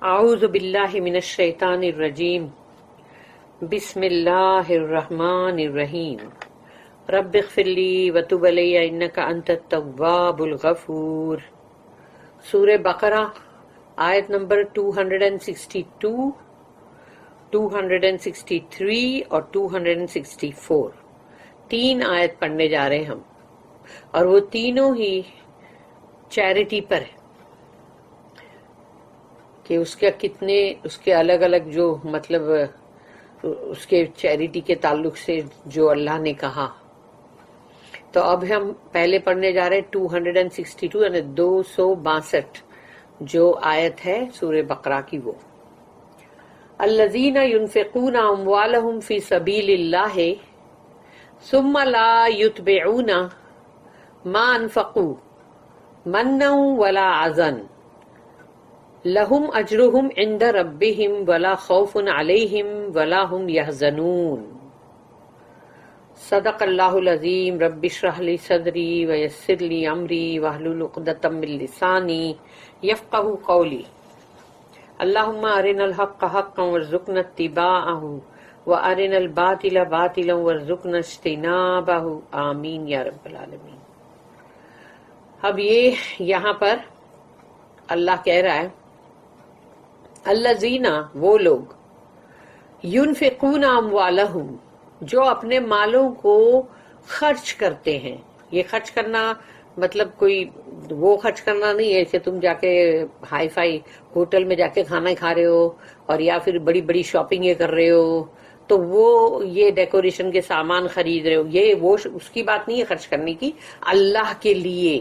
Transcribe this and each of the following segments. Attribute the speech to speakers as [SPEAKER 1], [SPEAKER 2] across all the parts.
[SPEAKER 1] اعوذ باللہ من الشیطان الرجیم بسم اللہ الرحمن الرحیم رب اغفر لی وتب علی انک انت التواب الغفور۔ سورہ بقرہ آیت نمبر 262، 263 اور 264، تین آیت پڑھنے جا رہے ہیں ہم، اور وہ تینوں ہی چیریٹی پر ہے کہ اس کے الگ الگ جو مطلب اس کے چیریٹی کے تعلق سے جو اللہ نے کہا۔ تو اب ہم پہلے پڑھنے جا رہے ہیں 262 یعنی 262 جو آیت ہے سورہ بقرہ کی، وہ الذین ينفقون اموالهم فی سبیل اللہ ثم لا یتبعون ما انفقوا منا ولا عزا لهم اجرهم عند ربهم ولا خوف عليهم ولا هم يحزنون۔ صدق اللہ العظیم۔ رب اشرح لي صدری ويسر لي امری واحلل عقدۃ من لسانی یفقهوا قولی۔ اللهم ارنا الحق حقا وارزقنا اتباعه وارنا الباطل باطلا وارزقنا اجتنابه، آمین یا رب العالمین۔ اب یہ یہاں پر اللہ کہہ رہا ہے الذین، وہ لوگ، ينفقون اموالہم، جو اپنے مالوں کو خرچ کرتے ہیں۔ یہ خرچ کرنا مطلب کوئی وہ خرچ کرنا نہیں ہے کہ تم جا کے ہائی فائی ہوٹل میں جا کے کھانا کھا رہے ہو اور یا پھر بڑی بڑی شاپنگ کر رہے ہو تو وہ یہ ڈیکوریشن کے سامان خرید رہے ہو، یہ وہ اس کی بات نہیں ہے خرچ کرنے کی، اللہ کے لیے۔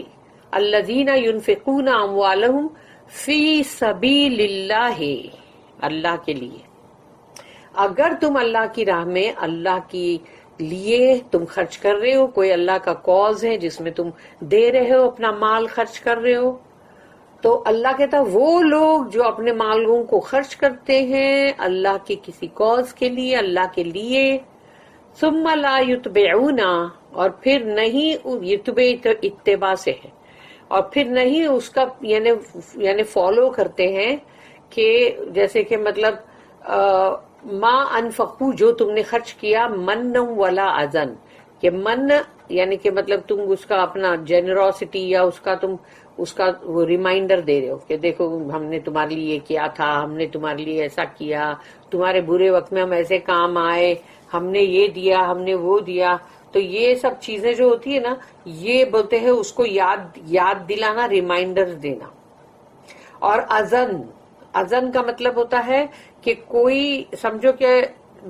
[SPEAKER 1] الذین ينفقون اموالہم فی سبیل اللہ، اللہ کے لیے۔ اگر تم اللہ کی راہ میں اللہ کی لیے تم خرچ کر رہے ہو، کوئی اللہ کا کاز ہے جس میں تم دے رہے ہو، اپنا مال خرچ کر رہے ہو، تو اللہ کہتا وہ لوگ جو اپنے مالوں کو خرچ کرتے ہیں اللہ کے کسی کاز کے لیے، اللہ کے لیے، ثم لا یتبعون، اور پھر نہیں، یتبع اتباع سے ہے، اور پھر نہیں اس کا یعنی فالو کرتے ہیں، کہ جیسے کہ مطلب ما انفقو، جو تم نے خرچ کیا، من ولا اذن، کہ من یعنی کہ مطلب تم اس کا اپنا جنرosity یا اس کا وہ ریمائنڈر دے رہے ہو کہ دیکھو ہم نے تمہارے لیے یہ کیا تھا، ہم نے تمہارے لیے ایسا کیا، تمہارے برے وقت میں ہم ایسے کام آئے، ہم نے یہ دیا، ہم نے وہ دیا۔ تو یہ سب چیزیں جو ہوتی ہے نا، یہ بولتے ہیں اس کو یاد دلانا، ریمائنڈر دینا۔ اور اذن کا مطلب ہوتا ہے کہ کوئی سمجھو کہ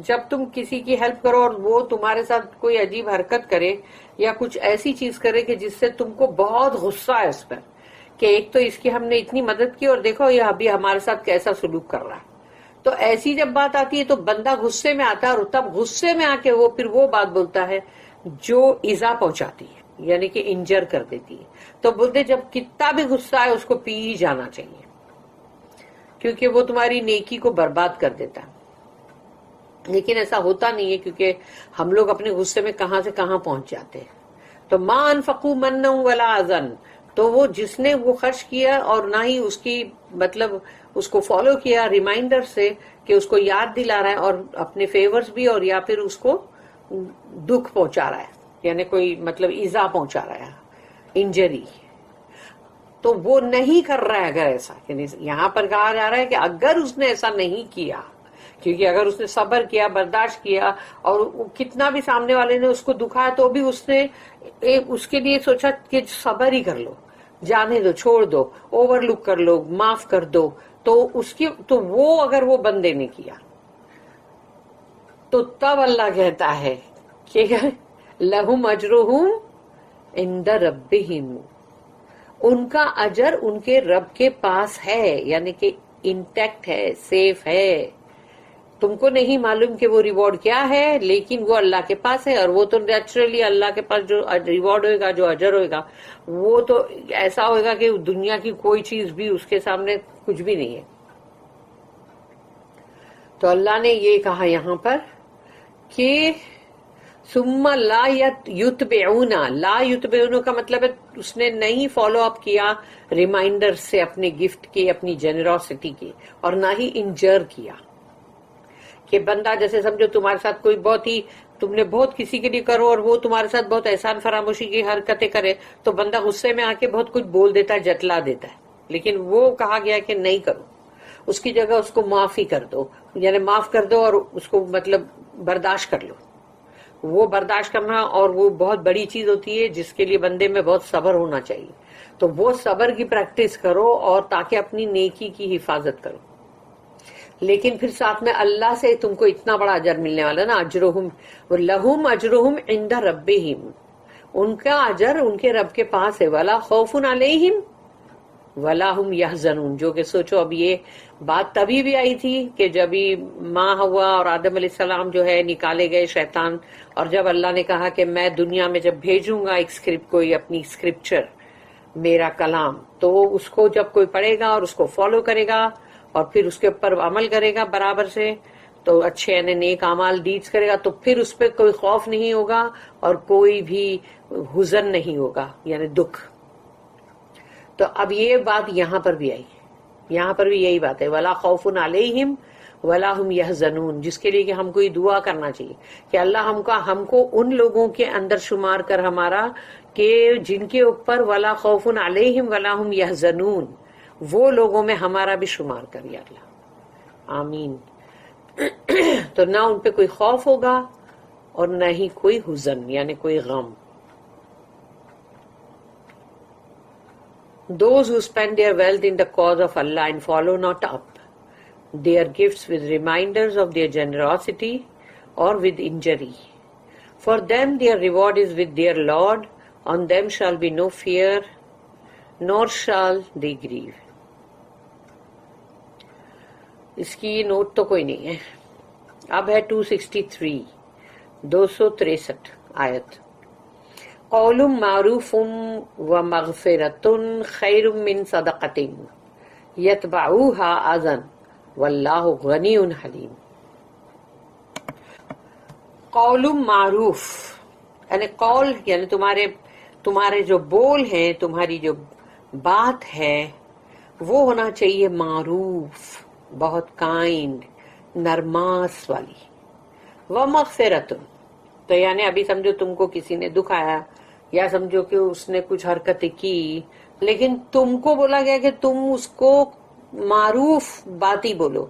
[SPEAKER 1] جب تم کسی کی ہیلپ کرو اور وہ تمہارے ساتھ کوئی عجیب حرکت کرے یا کچھ ایسی چیز کرے کہ جس سے تم کو بہت غصہ ہے اس پر، کہ ایک تو اس کی ہم نے اتنی مدد کی اور دیکھو یہ ابھی ہمارے ساتھ کیسا سلوک کر رہا ہے۔ تو ایسی جب بات آتی ہے تو بندہ غصے میں آتا ہے، اور تب غصے میں آ کے وہ پھر وہ بات بولتا ہے جو ایذا پہنچاتی ہے، یعنی کہ انجر کر دیتی ہے۔ تو بولتے جب کتنا بھی غصہ ہے اس کو پی ہی جانا چاہیے، کیونکہ وہ تمہاری نیکی کو برباد کر دیتا ہے۔ لیکن ایسا ہوتا نہیں ہے، کیونکہ ہم لوگ اپنے غصے میں کہاں سے کہاں پہنچ جاتے ہیں۔ تو ما انفقوا منا ولا اذن، تو وہ جس نے وہ خرچ کیا اور نہ ہی اس کی مطلب اس کو فالو کیا ریمائنڈر سے کہ اس کو یاد دلا رہا ہے، اور اپنے فیورز بھی، اور یا پھر اس کو دکھ پہنچا رہا ہے، یعنی کوئی مطلب ایذا پہنچا رہا ہے، انجری، تو وہ نہیں کر رہا ہے۔ اگر ایسا یہاں پر کہا جا رہا ہے کہ اگر اس نے ایسا نہیں کیا، کیونکہ اگر اس نے صبر کیا، برداشت کیا، اور کتنا بھی سامنے والے نے اس کو دکھایا تو بھی اس نے اس کے لیے سوچا کہ صبر ہی کر لو، جانے دو، چھوڑ دو، اوور لک کر لو، معاف کر دو، تو وہ اگر وہ بندے نے کیا تو تب اللہ کہتا ہے کہ لہم اجرہم عند ربہم، ان کا اجر ان کے رب کے پاس ہے، یعنی کہ انٹیکٹ ہے، سیف ہے۔ تم کو نہیں معلوم کہ وہ ریوارڈ کیا ہے، لیکن وہ اللہ کے پاس ہے، اور وہ تو نیچرلی اللہ کے پاس جو ریوارڈ ہوئے گا، جو اجر ہوئے گا، وہ تو ایسا ہوئے گا کہ دنیا کی کوئی چیز بھی اس کے سامنے کچھ بھی نہیں ہے۔ تو اللہ نے یہ کہا یہاں پر کہ ثم لا یتبعون، لا یتبعون کا مطلب ہے اس نے نہیں فالو اپ کیا ریمائنڈر سے اپنے گفٹ کے، اپنی جنرosity کی، اور نہ ہی انجر کیا. کہ بندہ جیسے سمجھو تمہارے ساتھ کوئی بہت ہی، تم نے بہت کسی کے لیے کرو اور وہ تمہارے ساتھ بہت احسان فراموشی کی حرکتیں کرے تو بندہ غصے میں آ کے بہت کچھ بول دیتا ہے، جتلا دیتا ہے. لیکن وہ کہا گیا کہ نہیں کرو، اس کی جگہ اس کو معافی کر دو، یعنی معاف کر دو اور اس کو مطلب برداشت کر لو. وہ برداشت کرنا اور وہ بہت بڑی چیز ہوتی ہے جس کے لیے بندے میں بہت صبر ہونا چاہیے. تو وہ صبر کی پریکٹس کرو اور تاکہ اپنی نیکی کی حفاظت کرو. لیکن پھر ساتھ میں اللہ سے تم کو اتنا بڑا اجر ملنے والا نا، اجرہم لہم اجرہم عند ربہم، ان کا اجر ان کے رب کے پاس ہے. ولا خوف علیہم ولا ہم یحزنون. جو کہ سوچو اب یہ بات تبھی بھی آئی تھی کہ جب ماں ہوا اور آدم علیہ السلام جو ہے نکالے گئے شیطان، اور جب اللہ نے کہا کہ میں دنیا میں جب بھیجوں گا ایک اسکرپٹ، کوئی اپنی اسکرپچر، میرا کلام، تو اس کو جب کوئی پڑھے گا اور اس کو فالو کرے گا اور پھر اس کے اوپر عمل کرے گا برابر سے، تو اچھے یعنی نیک اعمال ڈیڈز کرے گا، تو پھر اس پہ کوئی خوف نہیں ہوگا اور کوئی بھی حزن نہیں ہوگا، یعنی دکھ. تو اب یہ بات یہاں پر بھی آئی، یہاں پر بھی یہی بات ہے، ولا خوف علیہم ولا ہم یحزنون، جس کے لیے کہ ہم کو یہ دعا کرنا چاہیے کہ اللہ ہم کو ان لوگوں کے اندر شمار کر ہمارا، کہ جن کے اوپر ولا خوف علیہم ولا ہم یحزنون، وہ لوگوں میں ہمارا بھی شمار کر یا اللہ، آمین. تو نہ ان پہ کوئی خوف ہوگا اور نہ ہی کوئی حزن یعنی کوئی غم. Those who spend their wealth in the cause of Allah and follow not up their gifts with reminders of their generosity or with injury, for them their reward is with their Lord, on them shall be no fear, nor shall they grieve. اس کی note تو کوئی نہیں ہے. اب ہے 263 263 آیت. قول معروف و مغفرۃ خیر من صدقۃ یتبعوها اذى واللہ غنی حلیم. قول معروف یعنی قول یعنی تمہارے جو بول ہیں، تمہاری جو بات ہے وہ ہونا چاہیے معروف، بہت کائنڈ، نرماس والی. ومغفرۃ تو یعنی ابھی سمجھو تم کو کسی نے دکھایا یا سمجھو کہ اس نے کچھ حرکتیں کی، لیکن تم کو بولا گیا کہ تم اس کو معروف بات ہی بولو،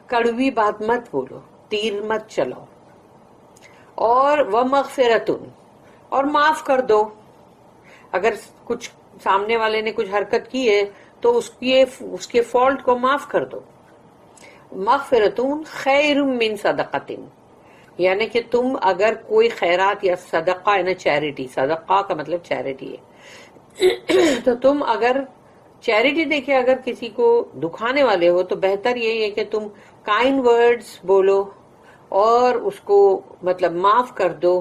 [SPEAKER 1] کڑوی بات مت بولو، تیر مت چلاؤ. اور ومغفرۃ اور معاف کر دو. اگر کچھ سامنے والے نے کچھ حرکت کی ہے تو اس کے فالٹ کو معاف کر دو. مغفرۃ خیر من صدقۃ یعنی کہ تم اگر کوئی خیرات یا صدقہ ہے نا، چیریٹی، صدقہ کا مطلب چیریٹی ہے، تو تم اگر چیریٹی دیکھے اگر کسی کو دکھانے والے ہو تو بہتر یہی ہے کہ تم کائنڈ ورڈز بولو اور اس کو مطلب معاف کر دو.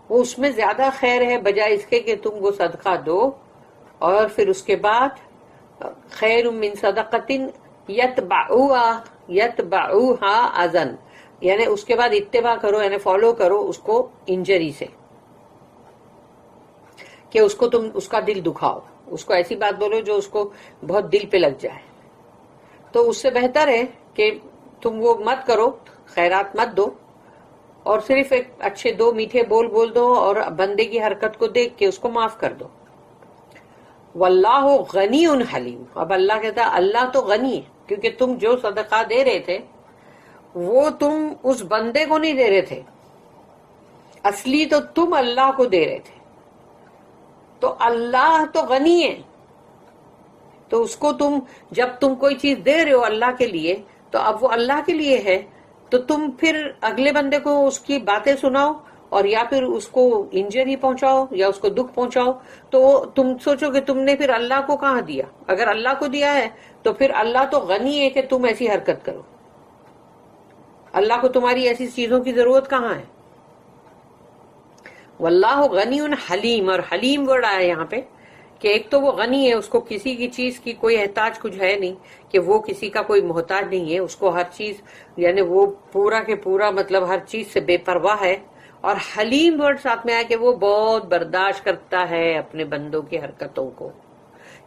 [SPEAKER 1] وہ اس میں زیادہ خیر ہے بجائے اس کے کہ تم وہ صدقہ دو اور پھر اس کے بعد خیر من صدقۃ یتبعوها اذى یعنی اس کے بعد اتباع کرو یعنی فالو کرو اس کو انجری سے، کہ اس کو تم اس کا دل دکھاؤ، اس کو ایسی بات بولو جو اس کو بہت دل پہ لگ جائے. تو اس سے بہتر ہے کہ تم وہ مت کرو، خیرات مت دو، اور صرف ایک اچھے دو میٹھے بول دو اور بندے کی حرکت کو دیکھ کے اس کو معاف کر دو. واللہ غنی حلیم. اب اللہ کہتا ہے اللہ تو غنی ہے، کیونکہ تم جو صدقہ دے رہے تھے وہ تم اس بندے کو نہیں دے رہے تھے، اصلی تو تم اللہ کو دے رہے تھے. تو اللہ تو غنی ہے، تو اس کو تم جب تم کوئی چیز دے رہے ہو اللہ کے لیے تو اب وہ اللہ کے لیے ہے، تو تم پھر اگلے بندے کو اس کی باتیں سناؤ اور یا پھر اس کو انجری پہنچاؤ یا اس کو دکھ پہنچاؤ. تو تم سوچو کہ تم نے پھر اللہ کو کہاں دیا؟ اگر اللہ کو دیا ہے تو پھر اللہ تو غنی ہے کہ تم ایسی حرکت کرو. اللہ کو تمہاری ایسی چیزوں کی ضرورت کہاں ہے؟ واللہ غنی حلیم. اور حلیم ورڈ آیا یہاں پہ کہ ایک تو وہ غنی ہے، اس کو کسی کی چیز کی کوئی احتاج کچھ ہے نہیں، کہ وہ کسی کا کوئی محتاج نہیں ہے، اس کو ہر چیز یعنی وہ پورا کے پورا مطلب ہر چیز سے بے پرواہ ہے. اور حلیم ورڈ ساتھ میں آیا کہ وہ بہت برداشت کرتا ہے اپنے بندوں کی حرکتوں کو،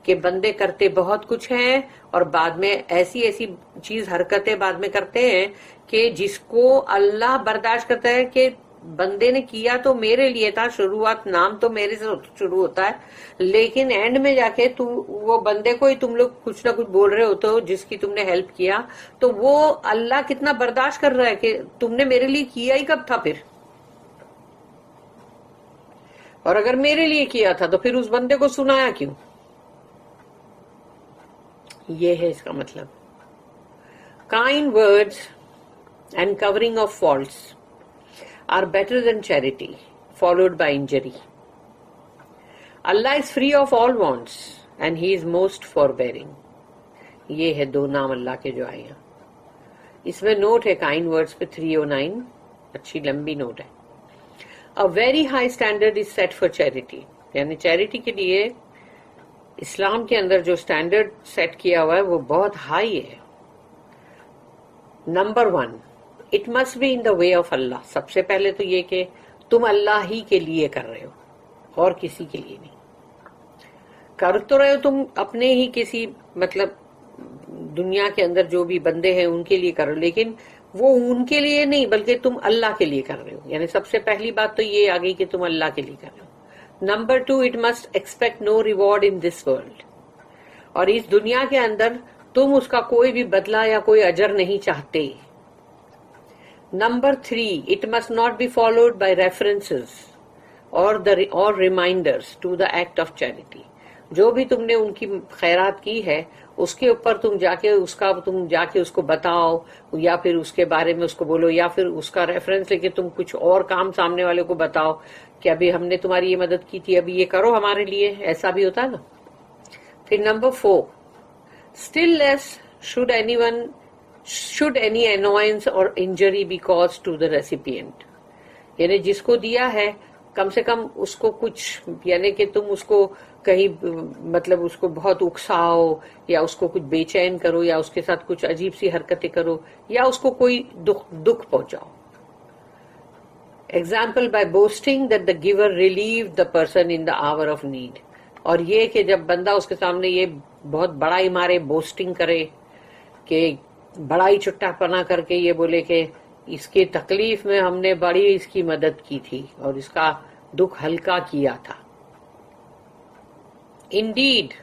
[SPEAKER 1] کہ بندے کرتے بہت کچھ ہیں اور بعد میں ایسی ایسی چیز حرکتیں بعد میں کرتے ہیں کہ جس کو اللہ برداشت کرتا ہے کہ بندے نے کیا تو میرے لیے تھا، شروعات نام تو میرے سے شروع ہوتا ہے، لیکن اینڈ میں جا کے وہ بندے کو ہی تم لوگ کچھ نہ کچھ بول رہے ہوتے ہو جس کی تم نے ہیلپ کیا، تو وہ اللہ کتنا برداشت کر رہا ہے کہ تم نے میرے لیے کیا ہی کب تھا پھر، اور اگر میرے لیے کیا تھا تو پھر اس بندے کو سنایا کیوں؟ یہ ہے اس کا مطلب. Kind words and covering of faults are better than charity followed by injury. Allah is free of all wants and he is most forbearing. یہ ہے دو نام اللہ کے جو آئے ہیں. اس میں نوٹ ہے کائنڈ ورڈز پہ 309، اچھی لمبی نوٹ ہے. A very high standard is set for charity. یعنی چیریٹی کے لیے اسلام کے اندر جو سٹینڈرڈ سیٹ کیا ہوا ہے وہ بہت ہائی ہے. Number 1، it must be in the way of Allah. سب سے پہلے تو یہ کہ تم اللہ ہی کے لیے کر رہے ہو اور کسی کے لیے نہیں. کر تو رہے ہو تم اپنے ہی کسی مطلب دنیا کے اندر جو بھی بندے ہیں ان کے لیے کر رہے ہو، لیکن وہ ان کے لیے نہیں بلکہ تم اللہ کے لیے کر رہے ہو. یعنی سب سے پہلی بات تو یہ آ گئی کہ تم اللہ کے لیے کر رہے ہو. Number 2، it must expect no reward in this world. اور اس دنیا کے اندر تم اس کا کوئی بھی بدلہ یا کوئی اجر نہیں چاہتے. Number 3، it must not be followed by references اور reminders to the act of charity. جو بھی تم نے ان کی خیرات کی ہے اس کے اوپر تم جا کے اس کو بتاؤ یا پھر اس کے بارے میں اس کو بولو یا پھر اس کا ریفرنس لے کے تم کچھ اور کام سامنے والے کو بتاؤ کہ ابھی ہم نے تمہاری یہ مدد کی تھی، ابھی یہ کرو ہمارے لیے. ایسا بھی ہوتا ہے نا. پھر number 4، still less should any annoyance or injury be caused to the recipient. یعنی جس کو دیا ہے کم سے کم اس کو کچھ، یعنی کہ تم اس کو کہیں مطلب اس کو بہت اکساؤ یا اس کو کچھ بے چین کرو یا اس کے ساتھ کچھ عجیب سی حرکتیں کرو یا اس کو کوئی دکھ پہنچاؤ. Example by boasting that the giver relieve the person in the hour of need. اور یہ کہ جب بندہ اس کے سامنے یہ بہت بڑا ہی مارے، بوسٹنگ کرے کہ بڑا ہی چٹا پنا کر کے یہ بولے کہ اس کی تکلیف میں ہم نے بڑی اس کی مدد کی تھی اور اس کا دکھ ہلکا کیا تھا. Indeed,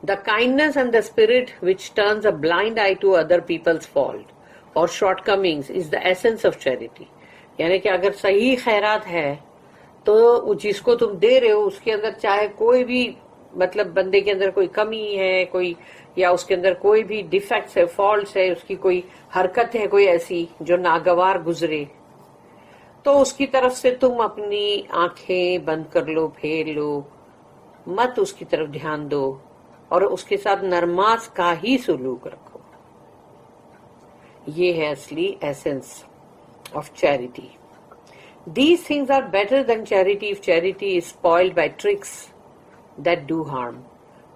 [SPEAKER 1] the kindness and the spirit which turns a blind eye to other people's fault or shortcomings is the essence of charity. یعنی کہ اگر صحیح خیرات ہے تو جس کو تم دے رہے ہو اس کے اندر چاہے کوئی بھی مطلب بندے کے اندر کوئی کمی ہے کوئی یا اس کے اندر کوئی بھی ڈیفیکٹس ہے، فالٹس ہے، اس کی کوئی حرکت ہے کوئی ایسی جو ناگوار گزرے، تو اس کی طرف سے تم اپنی آنکھیں بند کر لو، پھیر لو، مت اس کی طرف دھیان دو اور اس کے ساتھ نرماس کا ہی سلوک رکھو. یہ ہے اصلی essence of charity. These things are better than charity if charity is spoiled by tricks that do harm.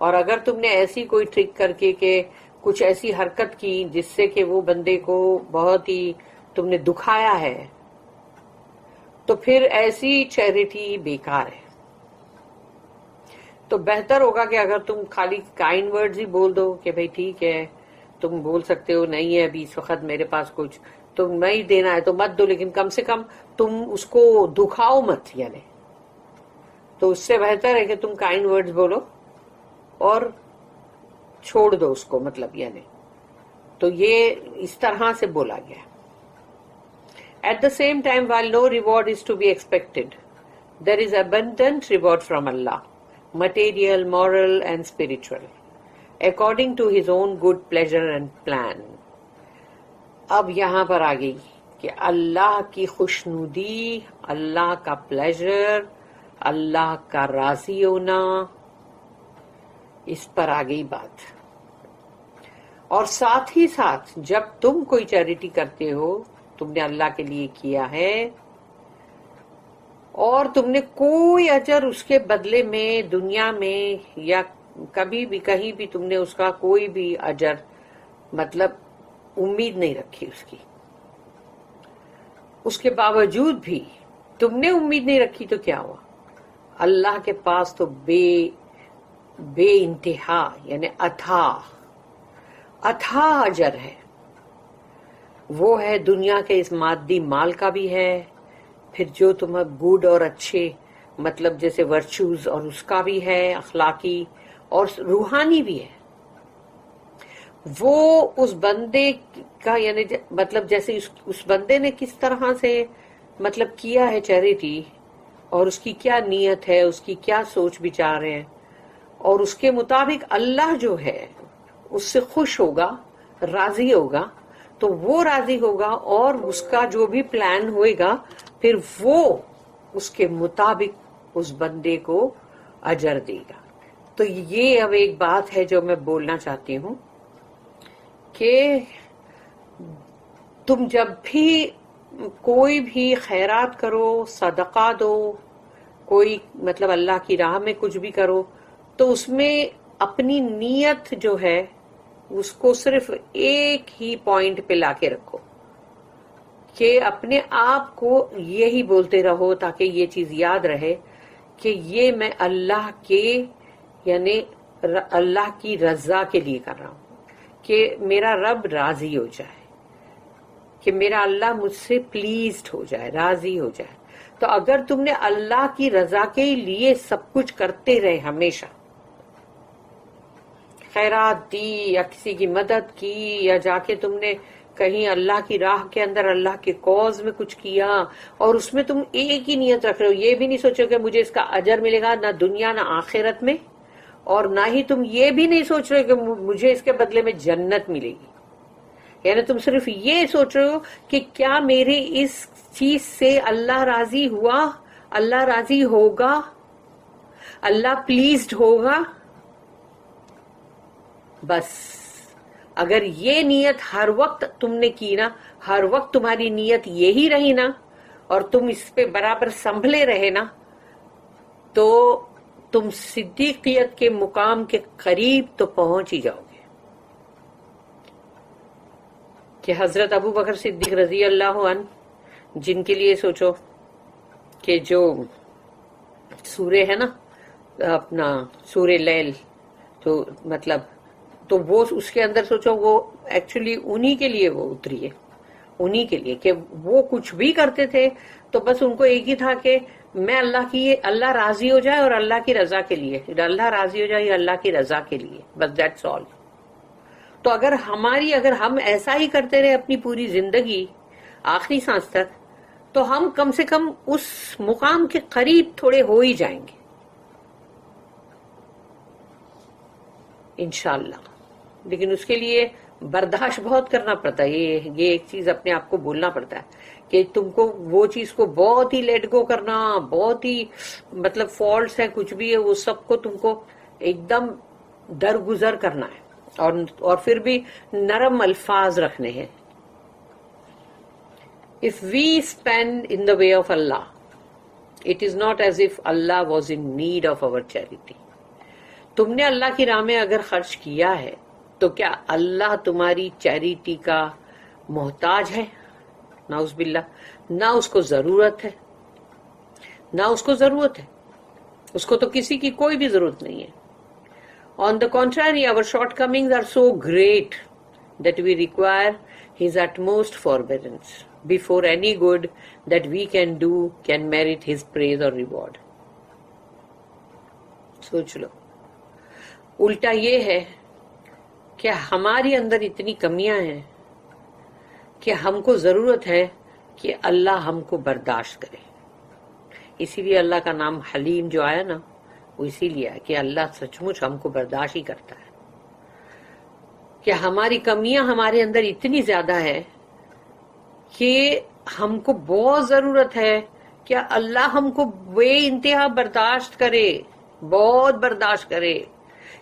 [SPEAKER 1] اور اگر تم نے ایسی کوئی ٹرک کر کے کہ کچھ ایسی حرکت کی جس سے کہ وہ بندے کو بہت ہی تم نے دکھایا ہے تو پھر ایسی چیریٹی بیکار ہے. تو بہتر ہوگا کہ اگر تم خالی کائنڈ ورڈز ہی بول دو کہ بھئی ٹھیک ہے تم بول سکتے ہو نہیں ہے ابھی اس وقت میرے پاس کچھ تو نہیں دینا ہے تو مت دو، لیکن کم سے کم تم اس کو دکھاؤ مت. یعنی تو اس سے بہتر ہے کہ تم کائنڈ ورڈز بولو اور چھوڑ دو اس کو، مطلب یعنی تو یہ اس طرح سے بولا گیا. At the same time, while no reward is to be expected, there is abundant reward from Allah, material, moral and spiritual, according to his own good pleasure and plan. اب یہاں پر آ گئی کہ اللہ کی خوشنودی، اللہ کا پلیزر، اللہ کا راضی ہونا، اس پر آ گئی بات. اور ساتھ ہی ساتھ جب تم کوئی چیریٹی کرتے ہو تم نے اللہ کے لیے کیا ہے اور تم نے کوئی اجر اس کے بدلے میں دنیا میں یا کبھی بھی کہیں بھی تم نے اس کا کوئی بھی اجر مطلب امید نہیں رکھی اس کی، اس کے باوجود بھی تم نے امید نہیں رکھی تو کیا ہوا؟ اللہ کے پاس تو بے انتہا یعنی اتھا اجر ہے. وہ ہے دنیا کے اس مادی مال کا بھی ہے، پھر جو تمہیں گڈ اور اچھے مطلب جیسے ورچوز اور اس کا بھی ہے، اخلاقی اور روحانی بھی ہے. وہ اس بندے کا یعنی مطلب جیسے اس بندے نے کس طرح سے مطلب کیا ہے چیریٹی، اور اس کی کیا نیت ہے، اس کی کیا سوچ بچار ہے، اور اس کے مطابق اللہ جو ہے اس سے خوش ہوگا، راضی ہوگا، تو وہ راضی ہوگا اور اس کا جو بھی پلان ہوئے گا پھر وہ اس کے مطابق اس بندے کو اجر دے گا. تو یہ اب ایک بات ہے جو میں بولنا چاہتی ہوں کہ تم جب بھی کوئی بھی خیرات کرو، صدقہ دو، کوئی مطلب اللہ کی راہ میں کچھ بھی کرو، تو اس میں اپنی نیت جو ہے اس کو صرف ایک ہی پوائنٹ پہ لا کے رکھو کہ اپنے آپ کو یہی بولتے رہو تاکہ یہ چیز یاد رہے کہ یہ میں اللہ کے یعنی اللہ کی رضا کے لیے کر رہا ہوں، کہ میرا رب راضی ہو جائے، کہ میرا اللہ مجھ سے پلیزڈ ہو جائے، راضی ہو جائے. تو اگر تم نے اللہ کی رضا کے لیے سب کچھ کرتے رہے، ہمیشہ خیرات دی یا کسی کی مدد کی یا جا کے تم نے کہیں اللہ کی راہ کے اندر اللہ کے کوز میں کچھ کیا، اور اس میں تم ایک ہی نیت رکھ رہے ہو، یہ بھی نہیں سوچو کہ مجھے اس کا اجر ملے گا نہ دنیا نہ آخرت میں، اور نہ ہی تم یہ بھی نہیں سوچ رہے کہ مجھے اس کے بدلے میں جنت ملے گی. یعنی تم صرف یہ سوچ رہے ہو کہ کیا میرے اس چیز سے اللہ راضی ہوا، اللہ راضی ہوگا، اللہ پلیزڈ ہوگا. بس اگر یہ نیت ہر وقت تم نے کی نا، ہر وقت تمہاری نیت یہی رہی نا، اور تم اس پہ برابر سنبھلے رہے نا، تو تم صدیقیت کے مقام کے قریب تو پہنچ ہی جاؤ گے. کہ حضرت ابو بکر صدیق رضی اللہ عنہ، جن کے لیے سوچو کہ جو سورہ ہے نا اپنا سورہ لیل، تو مطلب تو وہ اس کے اندر سوچو وہ ایکچولی انہی کے لیے وہ اتری ہے، انہی کے لیے کہ وہ کچھ بھی کرتے تھے تو بس ان کو ایک ہی تھا کہ میں اللہ راضی ہو جائے اور اللہ کی رضا کے لیے، اللہ راضی ہو جائے یا اللہ کی رضا کے لیے، بس دیٹس آل. تو اگر ہم ایسا ہی کرتے رہے اپنی پوری زندگی آخری سانس تک، تو ہم کم سے کم اس مقام کے قریب تھوڑے ہو ہی جائیں گے انشاءاللہ. لیکن اس کے لیے برداشت بہت کرنا پڑتا ہے. یہ ایک چیز اپنے آپ کو بولنا پڑتا ہے کہ تم کو وہ چیز کو بہت ہی لیٹ گو کرنا، بہت ہی مطلب فالٹس ہے کچھ بھی ہے وہ سب کو تم کو ایک دم درگزر کرنا ہے، اور پھر بھی نرم الفاظ رکھنے ہیں. If we spend in the way of Allah, it is not as if Allah was in need of our charity. تم نے اللہ کی راہ میں اگر خرچ کیا ہے تو کیا اللہ تمہاری چیریٹی کا محتاج ہے؟ نعوذ باللہ، نہ اس کو ضرورت ہے، نہ اس کو ضرورت ہے، اس کو تو کسی کی کوئی بھی ضرورت نہیں ہے. On the contrary, our shortcomings are so great that we require His utmost forbearance before any good that we can do can merit His praise or reward. سوچ لو، الٹا یہ ہے کہ ہماری اندر اتنی کمیاں ہیں کہ ہم کو ضرورت ہے کہ اللہ ہم کو برداشت کرے. اسی لیے اللہ کا نام حلیم جو آیا نا وہ اسی لیے ہے کہ اللہ سچ مچ ہم کو برداشت ہی کرتا ہے. کہ ہماری کمیاں ہمارے اندر اتنی زیادہ ہے کہ ہم کو بہت ضرورت ہے کہ اللہ ہم کو بے انتہا برداشت کرے، بہت برداشت کرے.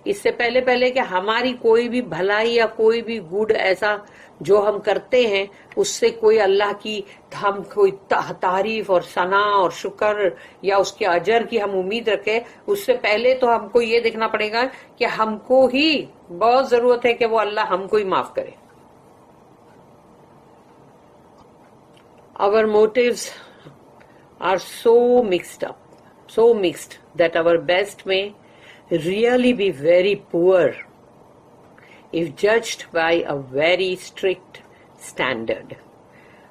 [SPEAKER 1] اس سے پہلے کہ ہماری کوئی بھی بھلائی یا کوئی بھی گڈ ایسا جو ہم کرتے ہیں اس سے کوئی اللہ کی ہم کوئی تعریف اور ثنا اور شکر یا اس کے اجر کی ہم امید رکھے، اس سے پہلے تو ہم کو یہ دیکھنا پڑے گا کہ ہم کو ہی بہت ضرورت ہے کہ وہ اللہ ہم کو ہی معاف کرے. Our motives are so mixed that our best may really be very poor if judged by a very strict standard.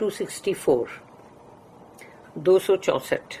[SPEAKER 1] 264, 264।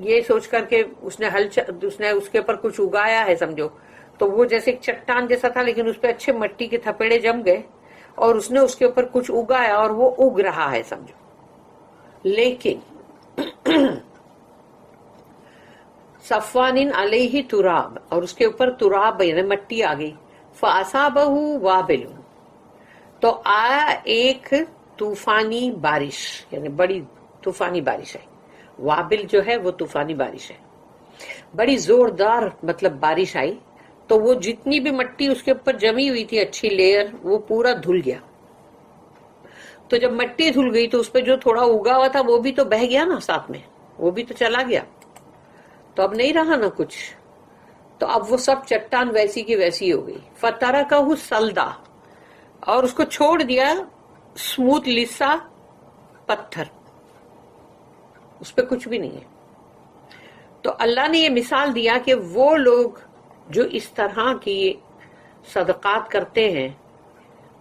[SPEAKER 1] یہ سوچ کر کے اس نے اس کے اوپر کچھ اگایا ہے سمجھو، تو وہ جیسے ایک چٹان جیسا تھا لیکن اس پہ اچھے مٹی کے تھپیڑے جم گئے اور اس نے اس کے اوپر کچھ اگایا اور وہ اگ رہا ہے سمجھو. لیکن صفوان علیہ تراب، اور اس کے اوپر تراب یعنی مٹی آ گئی. فاصابہ وابل، تو آیا ایک طوفانی بارش، یعنی بڑی طوفانی بارش ہے. وابل جو ہے وہ طوفانی بارش ہے، بڑی زوردار مطلب بارش آئی. تو وہ جتنی بھی مٹی اس کے اوپر جمی ہوئی تھی اچھی لیئر، وہ پورا دھل گیا. تو جب مٹی دھل گئی تو اس پہ جو تھوڑا اگا ہوا تھا وہ بھی تو بہہ گیا نا ساتھ میں، وہ بھی تو چلا گیا. تو اب نہیں رہا نا کچھ، تو اب وہ سب چٹان ویسی کی ویسی ہو گئی. فترکہ صلدا، اور اس کو چھوڑ دیا اسموتھ لسا پتھر، اس پہ کچھ بھی نہیں ہے. تو اللہ نے یہ مثال دیا کہ وہ لوگ جو اس طرح کی صدقات کرتے ہیں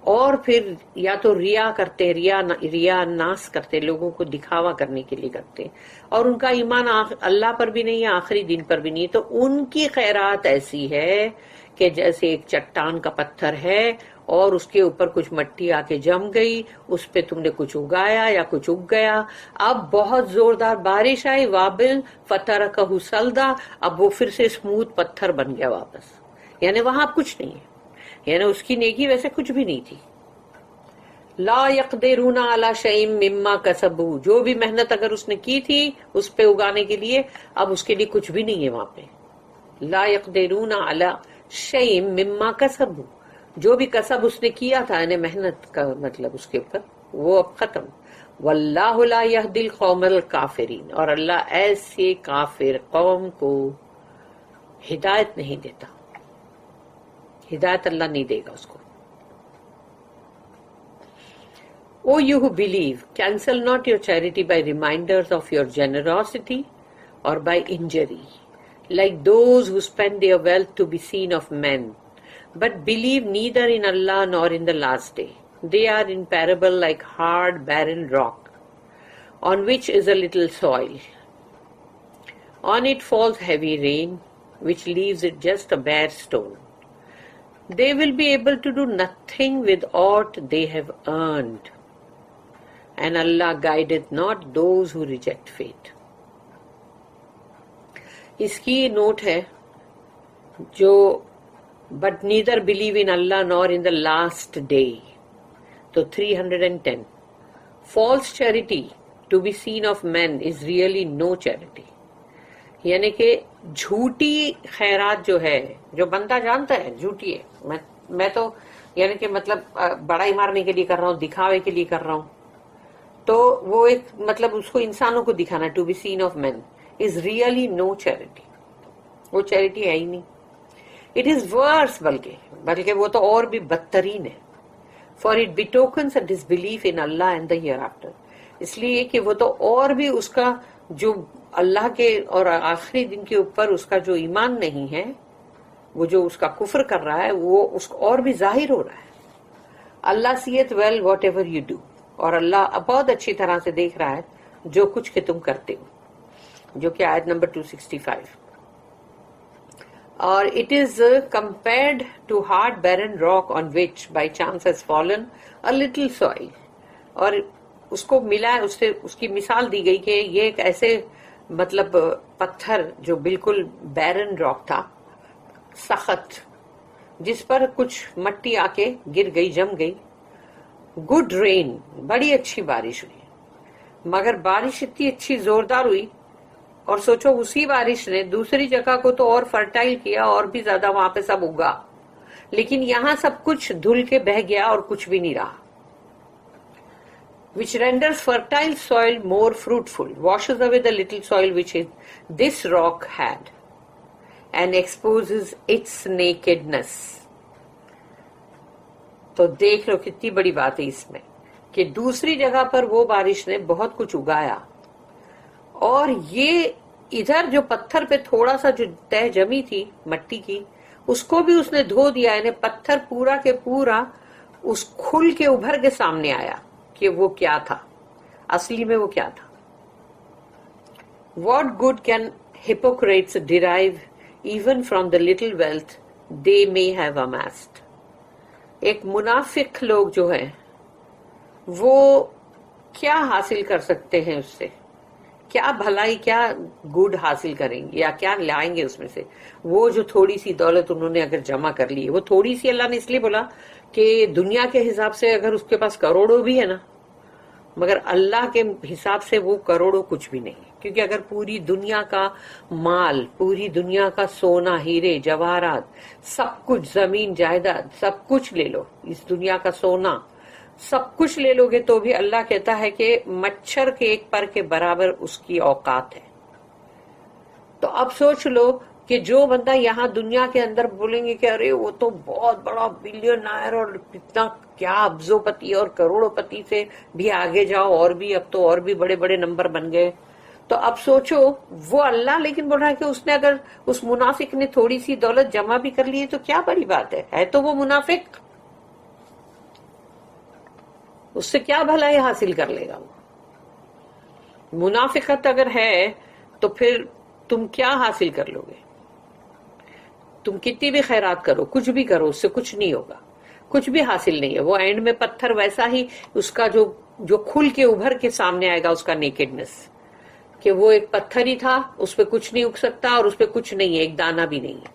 [SPEAKER 1] اور پھر یا تو ریا کرتے، ریا ناس کرتے، لوگوں کو دکھاوا کرنے کے لیے کرتے، اور ان کا ایمان اللہ پر بھی نہیں ہے، آخری دن پر بھی نہیں ہے، تو ان کی خیرات ایسی ہے کہ جیسے ایک چٹان کا پتھر ہے اور اس کے اوپر کچھ مٹی آ کے جم گئی، اس پہ تم نے کچھ اگایا یا کچھ اگ گیا. اب بہت زوردار بارش آئی، وابل فترکہ صلدا، اب وہ پھر سے اسموتھ پتھر بن گیا واپس. یعنی وہاں اب کچھ نہیں ہے، یعنی اس کی نیکی ویسے کچھ بھی نہیں تھی. لا یقدرون علی شیء مما کسبوا، جو بھی محنت اگر اس نے کی تھی اس پہ اگانے کے لیے، اب اس کے لیے کچھ بھی نہیں ہے وہاں پہ. لا یقدرون علی شیء مما کسبوا، جو بھی کسب اس نے کیا تھا یعنی محنت کا مطلب اس کے اوپر، وہ اب ختم. واللہ لا یہدی القوم الکافرین، اور اللہ ایسے کافر قوم کو ہدایت نہیں دیتا، ہدایت اللہ نہیں دے گا اس کو. O you who believe, cancel not your charity by reminders of your generosity or by injury, like those who spend their wealth to be seen of men, but believe neither in Allah nor in the last day. They are in parable like hard, barren rock, on which is a little soil. On it falls heavy rain, which leaves it just a bare stone. They will be able to do nothing with aught they have earned, and Allah guideth not those who reject fate. اس کی note ہے جو but neither believe in Allah nor in the last day. تو 310. False charity to be seen of men is really no charity. یعنی کہ جھوٹی خیرات جو ہے، جو بندہ جانتا ہے جھوٹی ہے، میں تو یعنی کہ مطلب بڑائی مارنے کے لیے کر رہا ہوں، دکھاوے کے لیے کر رہا ہوں، تو وہ ایک مطلب اس کو انسانوں کو دکھانا، to be seen of man is really no charity. وہ چیریٹی ہے ہی نہیں. اٹ از ورس، بلکہ وہ تو اور بھی بدترین ہے. For it betokens a disbelief in Allah and the hereafter, اس لیے کہ وہ تو اور بھی اس کا جو اللہ کے اور آخری دن کے اوپر اس کا جو ایمان نہیں ہے، وہ جو اس کا کفر کر رہا ہے، وہ اس کو اور بھی ظاہر ہو رہا ہے. Allah sees well whatever you do, اور اللہ بہت اچھی طرح سے دیکھ رہا ہے جو کچھ کہ تم کرتے ہو، جو کہ آیت نمبر 265. اور it is compared to hard barren rock on which by chance has fallen a little soil. اور اس کو ملا، اس کی مثال دی گئی کہ یہ ایک ایسے مطلب پتھر جو بالکل بیرن راک تھا، سخت، جس پر کچھ مٹی آ کے گر گئی، جم گئی. گڈ رین، بڑی اچھی بارش ہوئی، مگر بارش اتنی اچھی زوردار ہوئی، اور سوچو اسی بارش نے دوسری جگہ کو تو اور فرٹائل کیا، اور بھی زیادہ وہاں پہ سب اگا، لیکن یہاں سب کچھ دھل کے بہ گیا اور کچھ بھی نہیں رہا. which renders fertile soil more fruitful, washes away the little soil which this rock had, and exposes its nakedness. تو دیکھ لو کتنی بڑی بات ہے اس میں کہ دوسری جگہ پر وہ بارش نے بہت کچھ اگایا، اور یہ ادھر جو پتھر پہ تھوڑا سا جو تہ جمی تھی مٹی کی، اس کو بھی اس نے دھو دیا، یعنی پتھر پورا کے پورا اس کھل کے ابھر کے سامنے آیا کہ وہ کیا تھا، اصلی میں وہ کیا تھا. What good can hypocrites derive even from the little wealth they may have amassed? ایک منافق لوگ جو ہیں وہ کیا حاصل کر سکتے ہیں اس سے؟ کیا بھلائی، کیا گڈ حاصل کریں گے یا کیا لائیں گے اس میں سے؟ وہ جو تھوڑی سی دولت انہوں نے اگر جمع کر لی ہے، وہ تھوڑی سی اللہ نے اس لیے بولا کہ دنیا کے حساب سے اگر اس کے پاس کروڑوں بھی ہے نا، مگر اللہ کے حساب سے وہ کروڑوں کچھ بھی نہیں، کیونکہ اگر پوری دنیا کا مال، پوری دنیا کا سونا، ہیرے جواہرات، سب کچھ، زمین جائیداد، سب کچھ لے لو، اس دنیا کا سونا سب کچھ لے لو گے تو بھی اللہ کہتا ہے کہ مچھر کے ایک پر کے برابر اس کی اوقات ہے۔ تو اب سوچ لو کہ جو بندہ یہاں دنیا کے اندر بولیں گے کہ ارے وہ تو بہت بڑا بلینئر اور اتنا کیا ابزو پتی اور کروڑوں پتی سے بھی آگے جاؤ، اور بھی اب تو اور بھی بڑے بڑے نمبر بن گئے، تو اب سوچو وہ اللہ لیکن بول رہا ہے کہ اس نے اگر اس منافق نے تھوڑی سی دولت جمع بھی کر لی ہے تو کیا بڑی بات ہے تو وہ منافق، اس سے کیا بھلائی حاصل کر لے گا وہ؟ منافقت اگر ہے تو پھر تم کیا حاصل کر لو گے؟ تم کتنی بھی خیرات کرو، کچھ بھی کرو، اس سے کچھ نہیں ہوگا، کچھ بھی حاصل نہیں ہے۔ وہ اینڈ میں پتھر ویسا ہی اس کا جو کھل کے ابھر کے سامنے آئے گا، اس کا نیکڈنس، کہ وہ ایک پتھر ہی تھا، اس پہ کچھ نہیں اگ سکتا اور اس پہ کچھ نہیں ہے، ایک دانہ بھی نہیں ہے۔